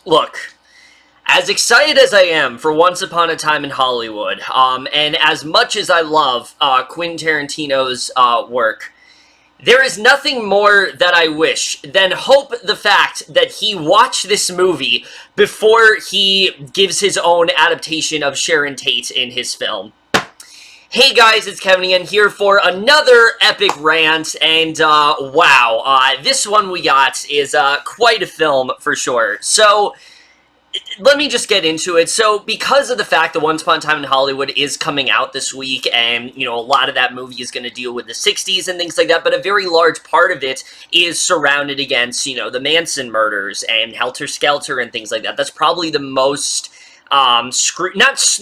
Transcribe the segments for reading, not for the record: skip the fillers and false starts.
Look, as excited as I am for Once Upon a Time in Hollywood, and as much as I love Quentin Tarantino's work, there is nothing more that I wish than hope the fact that he watched this movie before he gives his own adaptation of Sharon Tate in his film. Hey guys, it's Kevin again here for another epic rant, and wow, this one we got is quite a film for sure. So, let me just get into it. So, because of the fact that Once Upon a Time in Hollywood is coming out this week, and, you know, a lot of that movie is going to deal with the 60s and things like that, but a very large part of it is surrounded against, you know, the Manson murders and Helter Skelter and things like that. That's probably the most not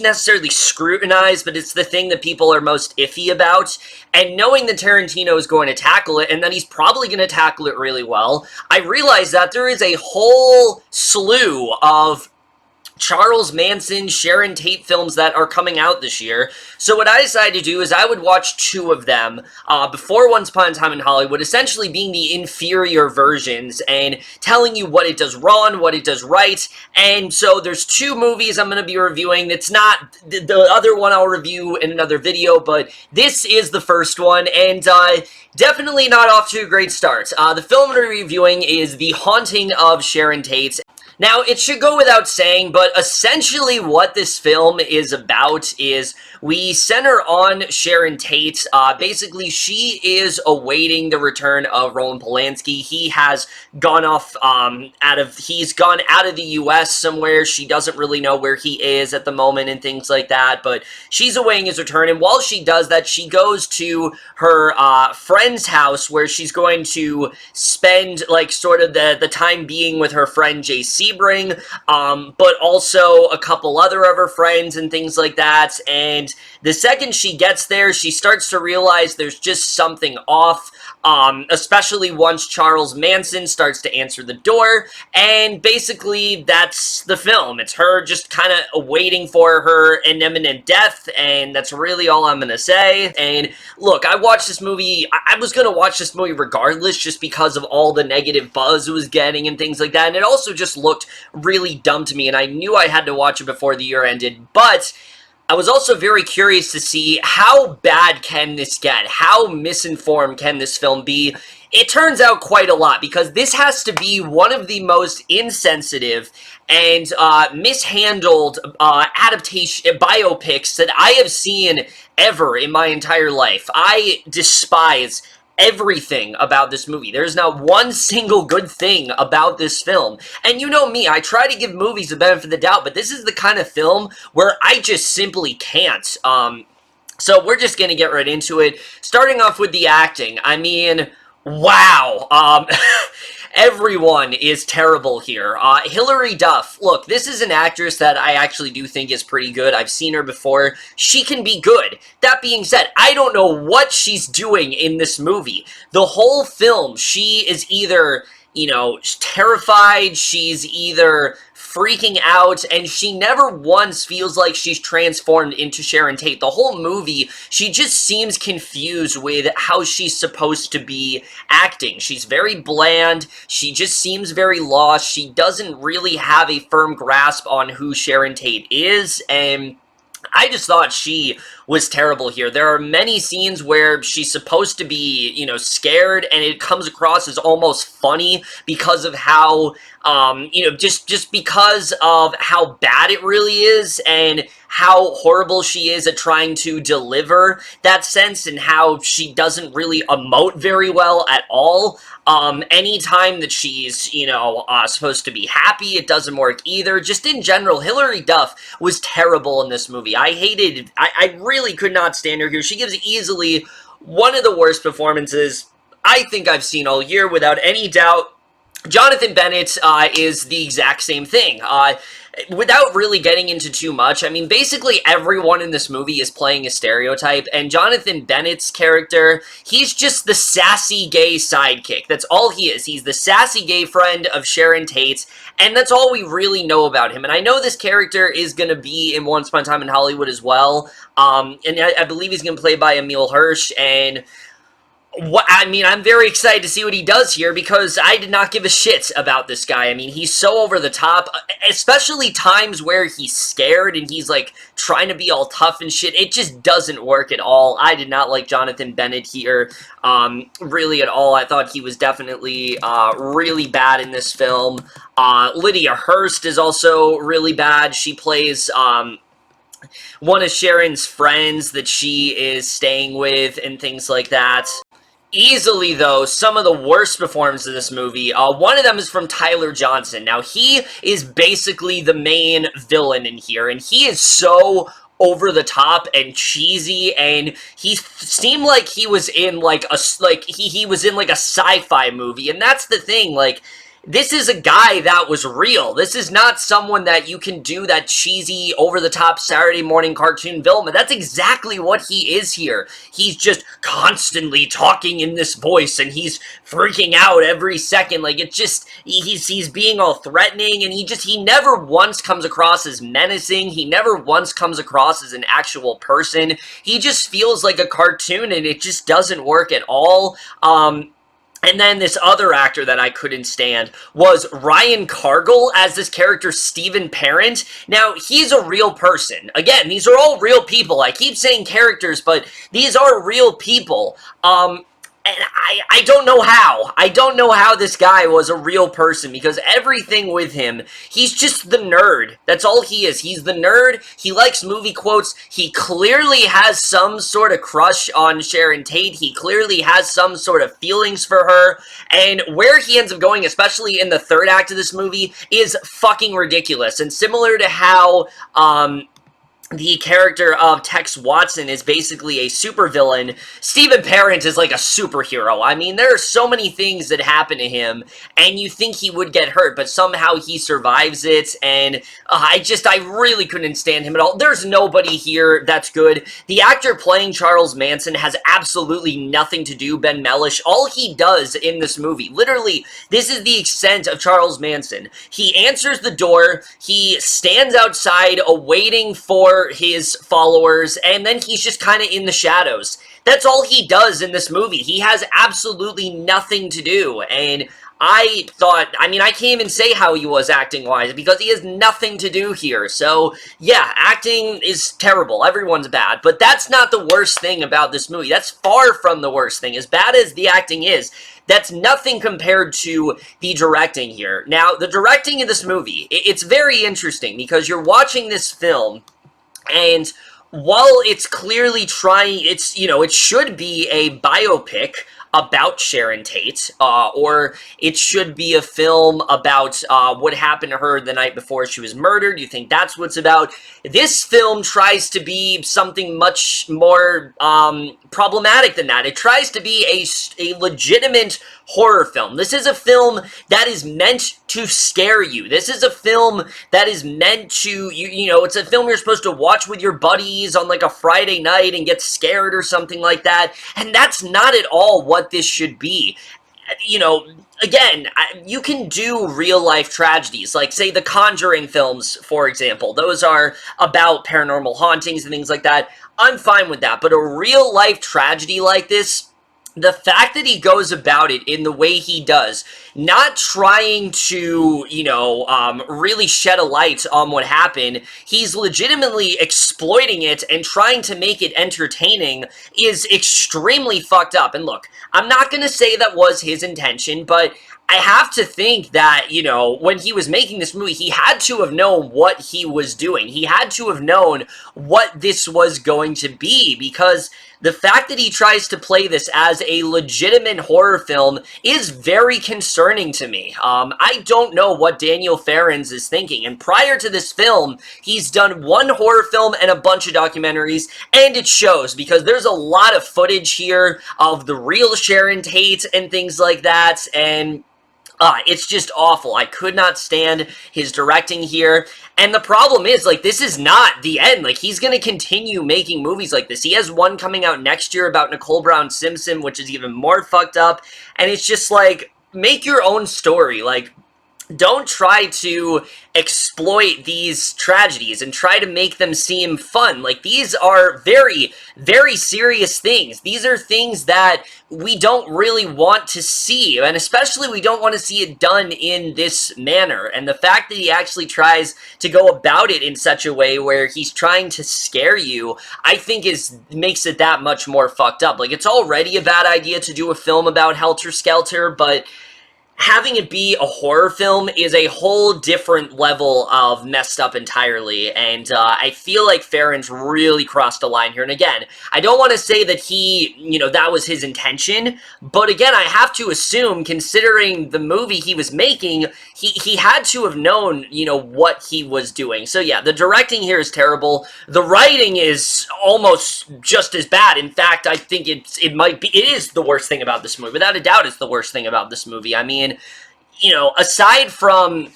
necessarily scrutinized, but it's the thing that people are most iffy about. And knowing that Tarantino is going to tackle it, and that he's probably going to tackle it really well, I realize that there is a whole slew of Charles Manson, Sharon Tate films that are coming out this year. So what I decided to do is I would watch two of them before Once Upon a Time in Hollywood, essentially being the inferior versions and telling you what it does wrong, what it does right. And so there's two movies I'm going to be reviewing. It's not the other one I'll review in another video, but this is the first one, and definitely not off to a great start. The film I'm reviewing is The Haunting of Sharon Tate. Now, it should go without saying, but essentially what this film is about is we center on Sharon Tate. Basically, she is awaiting the return of Roman Polanski. He has gone off he's gone out of the U.S. somewhere. She doesn't really know where he is at the moment and things like that, but she's awaiting his return, and while she does that, she goes to her friend's house where she's going to spend, like, sort of the time being with her friend JC, but also a couple other of her friends and things like that. And the second she gets there, she starts to realize there's just something off, especially once Charles Manson starts to answer the door. And basically, that's the film. It's her just kind of waiting for her imminent death, and that's really all I'm going to say. And look, I watched this movie, I was going to watch this movie regardless, just because of all the negative buzz it was getting and things like that. And it also just looked really dumb to me, and I knew I had to watch it before the year ended, but I was also very curious to see how bad can this get? How misinformed can this film be? It turns out quite a lot, because this has to be one of the most insensitive and mishandled biopics that I have seen ever in my entire life. I despise everything about this movie. There's not one single good thing about this film. And you know me, I try to give movies the benefit of the doubt, but this is the kind of film where I just simply can't. So we're just gonna get right into it. Starting off with the acting. I mean, wow. Everyone is terrible here. Hilary Duff. Look, this is an actress that I actually do think is pretty good. I've seen her before. She can be good. That being said, I don't know what she's doing in this movie. The whole film, she is either, you know, terrified, she's either freaking out, and she never once feels like she's transformed into Sharon Tate. The whole movie, she just seems confused with how she's supposed to be acting. She's very bland, she just seems very lost, she doesn't really have a firm grasp on who Sharon Tate is, and I just thought she was terrible here. There are many scenes where she's supposed to be, you know, scared, and it comes across as almost funny because of how, you know, just because of how bad it really is, and how horrible she is at trying to deliver that sense, and how she doesn't really emote very well at all. Anytime that she's, you know, supposed to be happy, it doesn't work either. Just in general, Hilary Duff was terrible in this movie. I really could not stand her here. She gives easily one of the worst performances I think I've seen all year, without any doubt. Jonathan Bennett is the exact same thing. Without really getting into too much, I mean, basically everyone in this movie is playing a stereotype, and Jonathan Bennett's character, he's just the sassy gay sidekick. That's all he is. He's the sassy gay friend of Sharon Tate, and that's all we really know about him. And I know this character is going to be in Once Upon a Time in Hollywood as well, and I believe he's going to play by Hearst, and I mean, I'm very excited to see what he does here because I did not give a shit about this guy. I mean, he's so over the top, especially times where he's scared and he's, like, trying to be all tough and shit. It just doesn't work at all. I did not like Jonathan Bennett here, really at all. I thought he was definitely, really bad in this film. Lydia Hearst is also really bad. She plays, one of Sharon's friends that she is staying with and things like that. Easily, though, some of the worst performances in this movie. One of them is from Tyler Johnson. Now, he is basically the main villain in here, and he is so over the top and cheesy, and he seemed like he was in like a he was in like a sci-fi movie, and that's the thing, like, this is a guy that was real. This is not someone that you can do that cheesy, over-the-top Saturday morning cartoon villain. That's exactly what he is here. He's just constantly talking in this voice, and he's freaking out every second. Like, it's just, he's being all threatening, and he never once comes across as menacing. He never once comes across as an actual person. He just feels like a cartoon, and it just doesn't work at all. And then this other actor that I couldn't stand was Ryan Cargill as this character, Stephen Parent. Now, he's a real person. Again, these are all real people. I keep saying characters, but these are real people. And I don't know how. I don't know how this guy was a real person, because everything with him, he's just the nerd. That's all he is. He's the nerd. He likes movie quotes. He clearly has some sort of crush on Sharon Tate. He clearly has some sort of feelings for her. And where he ends up going, especially in the third act of this movie, is fucking ridiculous. And similar to how, the character of Tex Watson is basically a supervillain, Stephen Parent is like a superhero. I mean, there are so many things that happen to him, and you think he would get hurt, but somehow he survives it, and I really couldn't stand him at all. There's nobody here that's good. The actor playing Charles Manson has absolutely nothing to do, Ben Mellish. All he does in this movie, literally, this is the extent of Charles Manson. He answers the door, he stands outside awaiting for his followers, and then he's just kind of in the shadows. That's all he does in this movie. He has absolutely nothing to do, and I thought, I mean, I can't even say how he was acting-wise, because he has nothing to do here. So, yeah, acting is terrible. Everyone's bad. But that's not the worst thing about this movie. That's far from the worst thing. As bad as the acting is, that's nothing compared to the directing here. Now, the directing in this movie, it's very interesting, because you're watching this film, and while it's clearly trying, it should be a biopic about Sharon Tate, or it should be a film about what happened to her the night before she was murdered. You think that's what it's about? This film tries to be something much more problematic than that. It tries to be a legitimate horror film. This is a film that is meant to scare you. This is a film that is meant to, it's a film you're supposed to watch with your buddies on like a Friday night and get scared or something like that. And that's not at all what this should be. Again, you can do real-life tragedies, like, say, the Conjuring films, for example. Those are about paranormal hauntings and things like that. I'm fine with that, but a real-life tragedy like this, the fact that he goes about it in the way he does, not trying to, really shed a light on what happened, he's legitimately exploiting it and trying to make it entertaining, is extremely fucked up. And look, I'm not going to say that was his intention, but I have to think that, when he was making this movie, he had to have known what he was doing. He had to have known what this was going to be, because the fact that he tries to play this as a legitimate horror film is very concerning to me. I don't know what Daniel Farrands is thinking, and prior to this film, he's done one horror film and a bunch of documentaries, and it shows, because there's a lot of footage here of the real Sharon Tate and things like that, and it's just awful. I could not stand his directing here. And the problem is, like, this is not the end. Like, he's going to continue making movies like this. He has one coming out next year about Nicole Brown Simpson, which is even more fucked up. And it's just like, make your own story. Like, don't try to exploit these tragedies and try to make them seem fun. Like, these are very, very serious things. These are things that we don't really want to see, and especially we don't want to see it done in this manner. And the fact that he actually tries to go about it in such a way where he's trying to scare you, I think makes it that much more fucked up. Like, it's already a bad idea to do a film about Helter Skelter, but having it be a horror film is a whole different level of messed up entirely, and I feel like Farrands really crossed a line here. And again, I don't want to say that that was his intention, but again, I have to assume, considering the movie he was making, he had to have known, what he was doing. So yeah, the directing here is terrible. The writing is almost just as bad. In fact, I think it is the worst thing about this movie. Without a doubt, it's the worst thing about this movie. I mean, aside from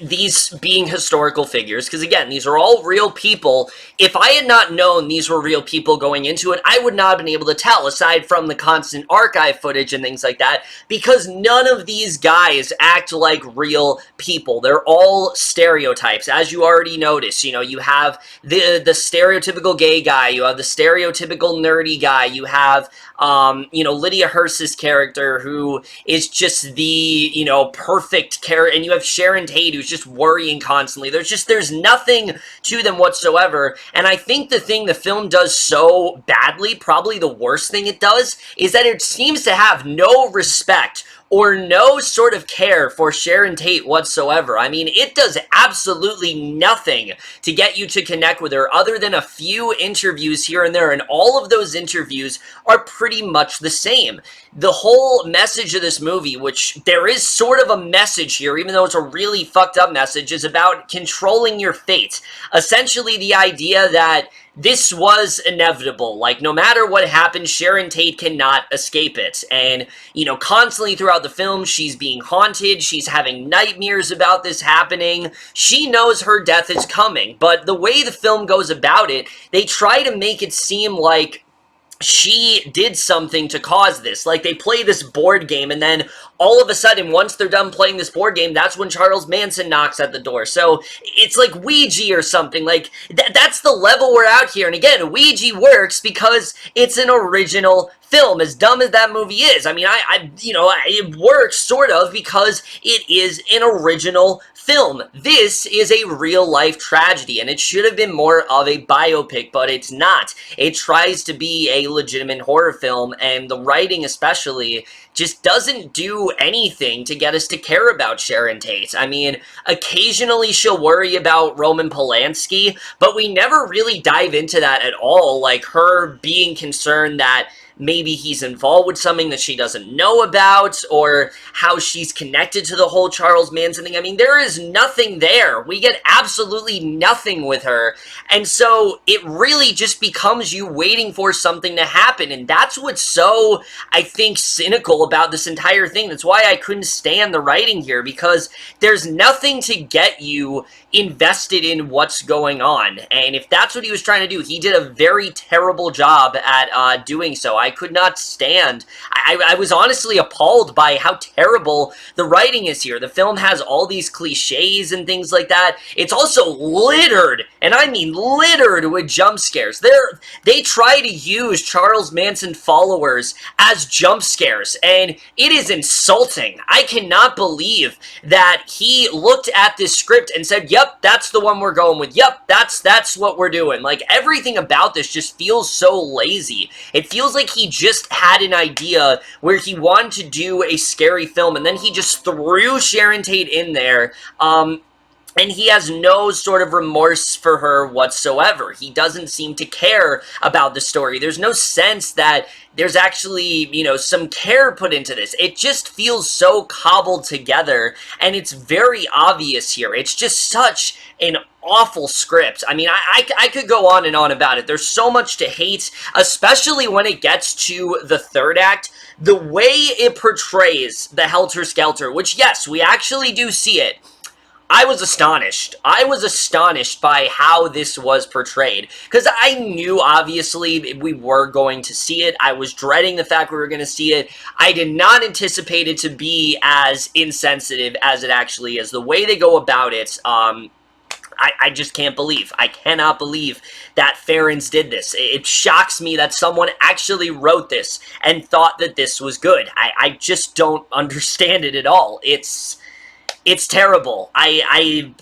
these being historical figures, because again, these are all real people. If I had not known these were real people going into it, I would not have been able to tell, aside from the constant archive footage and things like that, because none of these guys act like real people. They're all stereotypes, as you already noticed. You have the stereotypical gay guy, you have the stereotypical nerdy guy, you have Lydia Hearst's character, who is just the, perfect character, and you have Sharon Tate, who's just worrying constantly. There's nothing to them whatsoever, and I think the thing the film does so badly, probably the worst thing it does, is that it seems to have no respect or no sort of care for Sharon Tate whatsoever. I mean, it does absolutely nothing to get you to connect with her other than a few interviews here and there, and all of those interviews are pretty much the same. The whole message of this movie, which there is sort of a message here, even though it's a really fucked up message, is about controlling your fate. Essentially, the idea that this was inevitable. Like, no matter what happens, Sharon Tate cannot escape it. And, constantly throughout the film, she's being haunted. She's having nightmares about this happening. She knows her death is coming. But the way the film goes about it, they try to make it seem like she did something to cause this. Like, they play this board game, and then all of a sudden, once they're done playing this board game, that's when Charles Manson knocks at the door. So it's like Ouija or something. Like, that's the level we're out here. And again, Ouija works because it's an original film, as dumb as that movie is. I mean, it works sort of because it is an original film. This is a real-life tragedy, and it should have been more of a biopic, but it's not. It tries to be a legitimate horror film, and the writing especially just doesn't do anything to get us to care about Sharon Tate. I mean, occasionally she'll worry about Roman Polanski, but we never really dive into that at all, like her being concerned that maybe he's involved with something that she doesn't know about, or how she's connected to the whole Charles Manson thing. I mean, there is nothing there. We get absolutely nothing with her, and so it really just becomes you waiting for something to happen, and that's what's so, I think, cynical about this entire thing. That's why I couldn't stand the writing here, because there's nothing to get you invested in what's going on, and if that's what he was trying to do, he did a very terrible job at doing so. I could not stand. I was honestly appalled by how terrible the writing is here. The film has all these cliches and things like that. It's also littered, and I mean littered, with jump scares. They try to use Charles Manson followers as jump scares, and it is insulting. I cannot believe that he looked at this script and said, yep, that's the one we're going with. Yep, that's what we're doing. Like, everything about this just feels so lazy. It feels like he just had an idea where he wanted to do a scary film, and then he just threw Sharon Tate in there, and he has no sort of remorse for her whatsoever. He doesn't seem to care about the story. There's no sense that there's actually, some care put into this. It just feels so cobbled together, and it's very obvious here. It's just such an awful script. I mean, I could go on and on about it. There's so much to hate, especially when it gets to the third act. The way it portrays the Helter Skelter, which, yes, we actually do see it. I was astonished. I was astonished by how this was portrayed. Because I knew, obviously, we were going to see it. I was dreading the fact we were going to see it. I did not anticipate it to be as insensitive as it actually is. The way they go about it, I just can't believe. I cannot believe that Farrands did this. It shocks me that someone actually wrote this and thought that this was good. I just don't understand it at all. It's terrible. I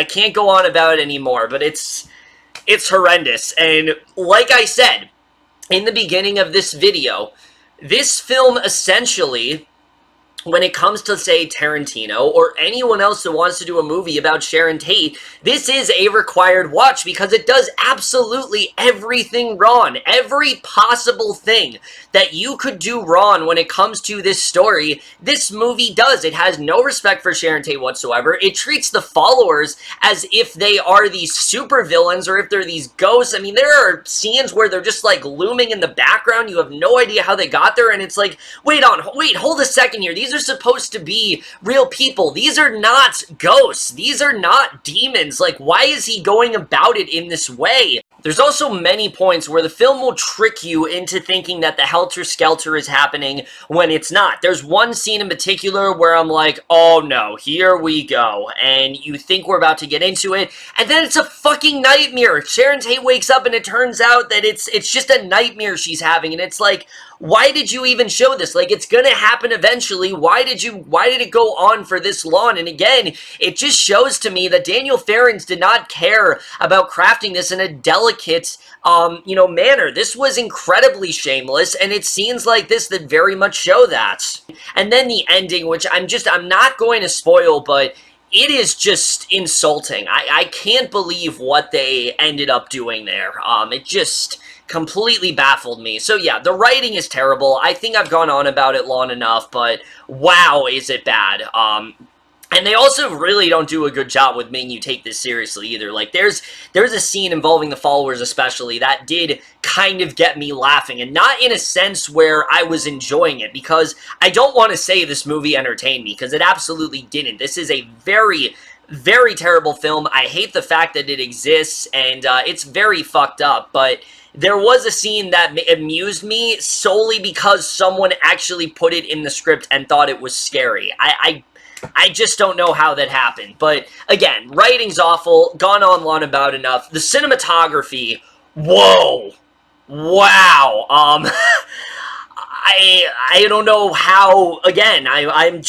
can't go on about it anymore, but it's horrendous. And like I said in the beginning of this video, this film essentially, when it comes to, say, Tarantino or anyone else that wants to do a movie about Sharon Tate, this is a required watch because it does absolutely everything wrong. Every possible thing that you could do wrong when it comes to this story, this movie does. It has no respect for Sharon Tate whatsoever. It treats the followers as if they are these supervillains or if they're these ghosts. I mean, there are scenes where they're just, like, looming in the background. You have no idea how they got there, and it's like, wait, hold a second here. These are supposed to be real people. These are not ghosts. These are not demons. Like, why is he going about it in this way? There's also many points where the film will trick you into thinking that the helter-skelter is happening when it's not. There's one scene in particular where I'm like, oh no, here we go. And you think we're about to get into it, and then it's a fucking nightmare. Sharon Tate wakes up and it turns out that it's just a nightmare she's having, and it's like, why did you even show this? Like, it's gonna happen eventually. Why did it go on for this long? And again, it just shows to me that Daniel Farrands did not care about crafting this in a delicate, manner. This was incredibly shameless, and it's scenes like this that very much show that. And then the ending, which I'm not going to spoil, but it is just insulting. I can't believe what they ended up doing there. It just completely baffled me. So yeah, the writing is terrible. I think I've gone on about it long enough, but wow, is it bad. And they also really don't do a good job with making you take this seriously either. Like, there's a scene involving the followers especially that did kind of get me laughing, and not in a sense where I was enjoying it, because I don't want to say this movie entertained me, because it absolutely didn't. This is a very, very terrible film. I hate the fact that it exists, and it's very fucked up, but there was a scene that amused me solely because someone actually put it in the script and thought it was scary. I just don't know how that happened. But again, writing's awful, gone on long about enough. The cinematography, whoa, wow. I don't know how, again, I'm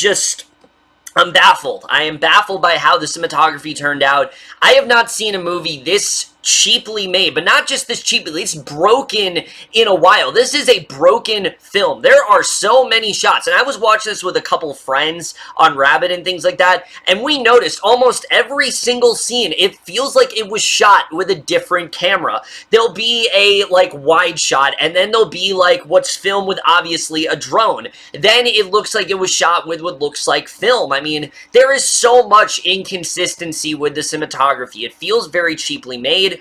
baffled. I am baffled by how the cinematography turned out. I have not seen a movie this cheaply made, but not just this cheaply, it's broken in a while. This is a broken film. There are so many shots, and I was watching this with a couple friends on Rabbit and things like that, and we noticed almost every single scene, it feels like it was shot with a different camera. There'll be a, like, wide shot, and then there'll be, like, what's filmed with, obviously, a drone. Then it looks like it was shot with what looks like film. I mean, there is so much inconsistency with the cinematography. It feels very cheaply made.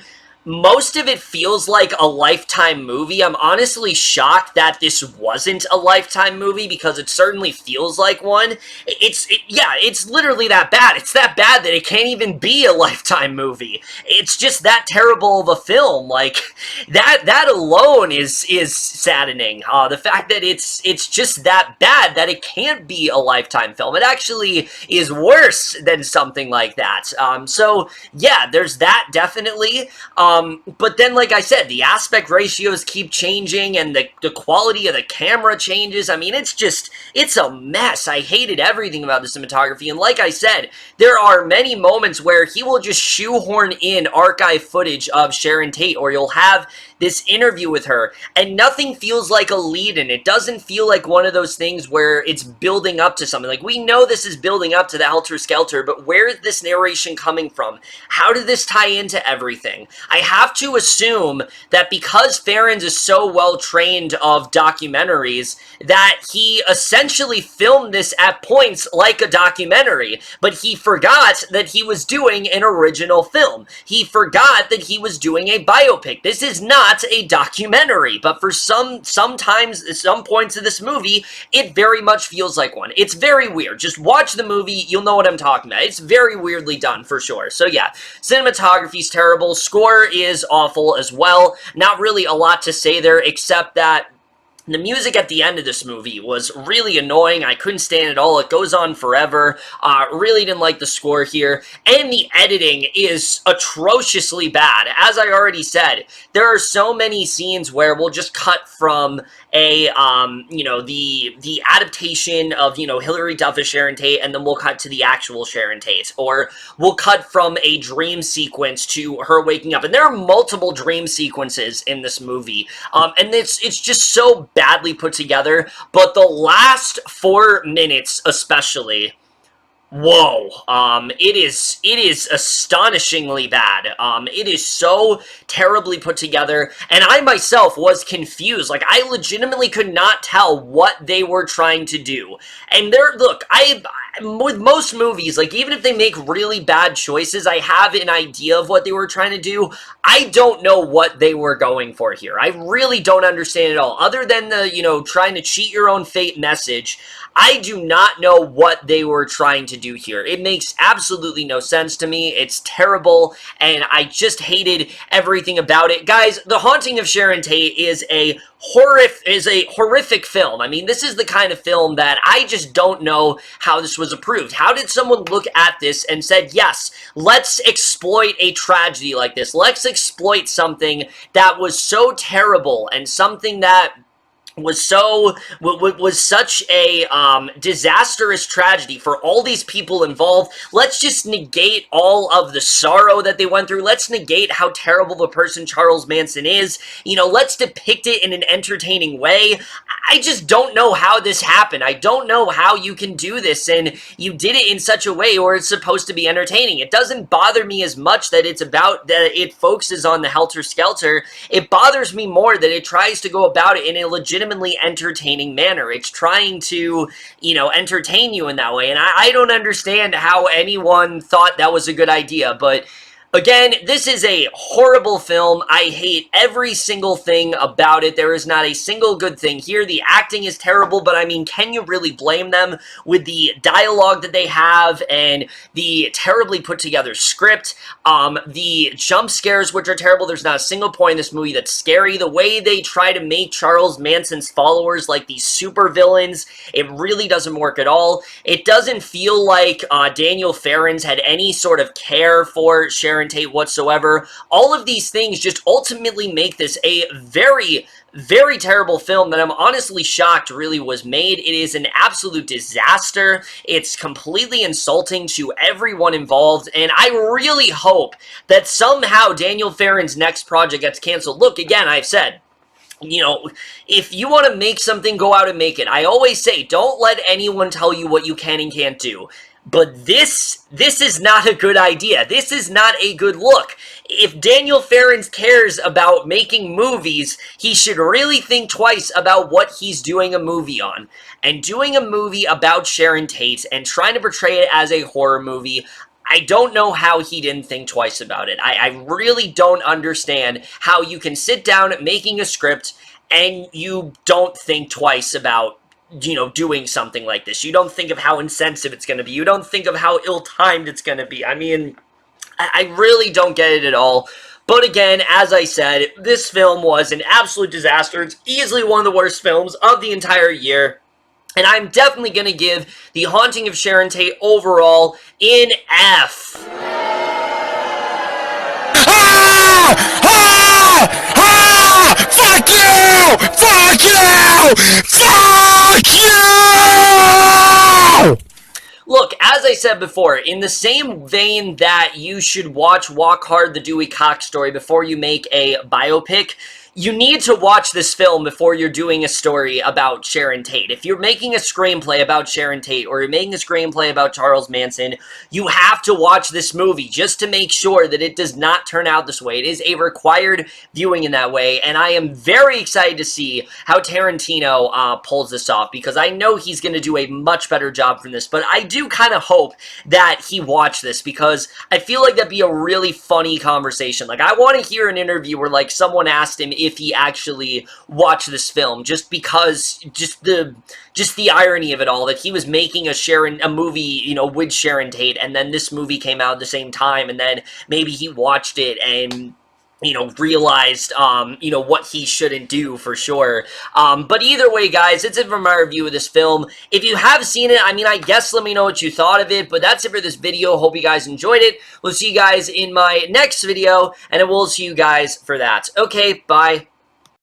Most of it feels like a Lifetime movie. I'm honestly shocked that this wasn't a Lifetime movie, because it certainly feels like one. Yeah, it's literally that bad. It's that bad that it can't even be a Lifetime movie. It's just that terrible of a film. Like, that alone is saddening. The fact that it's just that bad that it can't be a Lifetime film. It actually is worse than something like that. So yeah, there's that, definitely. But then, like I said, the aspect ratios keep changing, and the quality of the camera changes. I mean, it's a mess. I hated everything about the cinematography, and like I said, there are many moments where he will just shoehorn in archive footage of Sharon Tate, or you'll have this interview with her, and nothing feels like a lead-in. It doesn't feel like one of those things where it's building up to something. Like, we know this is building up to the Helter Skelter, but where is this narration coming from? How did this tie into everything? I have to assume that because Farrands is so well trained of documentaries, that he essentially filmed this at points like a documentary, but he forgot that he was doing an original film. He forgot that he was doing a biopic. This is not a documentary, but for sometimes, some points of this movie, it very much feels like one. It's very weird. Just watch the movie, you'll know what I'm talking about. It's very weirdly done, for sure. So yeah, cinematography's terrible. Score is awful as well. Not really a lot to say there, except that the music at the end of this movie was really annoying. I couldn't stand it all. It goes on forever. Really didn't like the score here. And the editing is atrociously bad. As I already said, there are so many scenes where we'll just cut from a, the adaptation of, Hilary, Duff as Sharon Tate, and then we'll cut to the actual Sharon Tate. Or we'll cut from a dream sequence to her waking up. And there are multiple dream sequences in this movie. And it's just so badly put together, but the last 4 minutes especially, whoa, it is astonishingly bad. It is so terribly put together, and I myself was confused. Like, I legitimately could not tell what they were trying to do. And look, with most movies, like, even if they make really bad choices, I have an idea of what they were trying to do. I don't know what they were going for here. I really don't understand it all. Other than the, trying to cheat your own fate message, I do not know what they were trying to do here. It makes absolutely no sense to me. It's terrible, and I just hated everything about it. Guys, The Haunting of Sharon Tate is a horrific film. I mean, this is the kind of film that I just don't know how this was approved. How did someone look at this and said, yes, let's exploit a tragedy like this. Let's exploit something that was so terrible and something that was such a disastrous tragedy for all these people involved. Let's just negate all of the sorrow that they went through. Let's negate how terrible the person Charles Manson is. Let's depict it in an entertaining way. I just don't know how this happened. I don't know how you can do this, and you did it in such a way where it's supposed to be entertaining. It doesn't bother me as much that it focuses on the helter-skelter. It bothers me more that it tries to go about it in a legitimately entertaining manner. It's trying to, entertain you in that way, and I don't understand how anyone thought that was a good idea, but again, this is a horrible film. I hate every single thing about it. There is not a single good thing here. The acting is terrible, but I mean, can you really blame them with the dialogue that they have and the terribly put together script? The jump scares, which are terrible. There's not a single point in this movie that's scary. The way they try to make Charles Manson's followers like these super villains, it really doesn't work at all. It doesn't feel like Daniel Farrands had any sort of care for Sharon Tate whatsoever. All of these things just ultimately make this a very, very terrible film that I'm honestly shocked really was made. It is an absolute disaster. It's completely insulting to everyone involved, and I really hope that somehow Daniel Farrands' next project gets canceled. Look, again, I've said, if you want to make something, go out and make it. I always say, don't let anyone tell you what you can and can't do. But this is not a good idea. This is not a good look. If Daniel Farrands cares about making movies, he should really think twice about what he's doing a movie on. And doing a movie about Sharon Tate and trying to portray it as a horror movie, I don't know how he didn't think twice about it. I really don't understand how you can sit down making a script and you don't think twice about doing something like this. You don't think of how insensitive it's going to be. You don't think of how ill-timed it's going to be. I mean, I really don't get it at all. But again, as I said, this film was an absolute disaster. It's easily one of the worst films of the entire year. And I'm definitely going to give The Haunting of Sharon Tate overall an F. Fuck you! Fuck you! Fuck you! Look, as I said before, in the same vein that you should watch Walk Hard, the Dewey Cox story before you make a biopic, you need to watch this film before you're doing a story about Sharon Tate. If you're making a screenplay about Sharon Tate or you're making a screenplay about Charles Manson, you have to watch this movie just to make sure that it does not turn out this way. It is a required viewing in that way, and I am very excited to see how Tarantino pulls this off, because I know he's going to do a much better job from this, but I do kind of hope that he watched this, because I feel like that'd be a really funny conversation. Like, I want to hear an interview where, like, someone asked him if he actually watched this film, just because, just the irony of it all, that he was making a movie, you know, with Sharon Tate, and then this movie came out at the same time, and then maybe he watched it and, you know, realized, you know, what he shouldn't do, for sure. But either way, guys, that's it for my review of this film. If you have seen it, I mean, I guess let me know what you thought of it, but that's it for this video. Hope you guys enjoyed it. We'll see you guys in my next video, and I will see you guys for that. Okay, bye.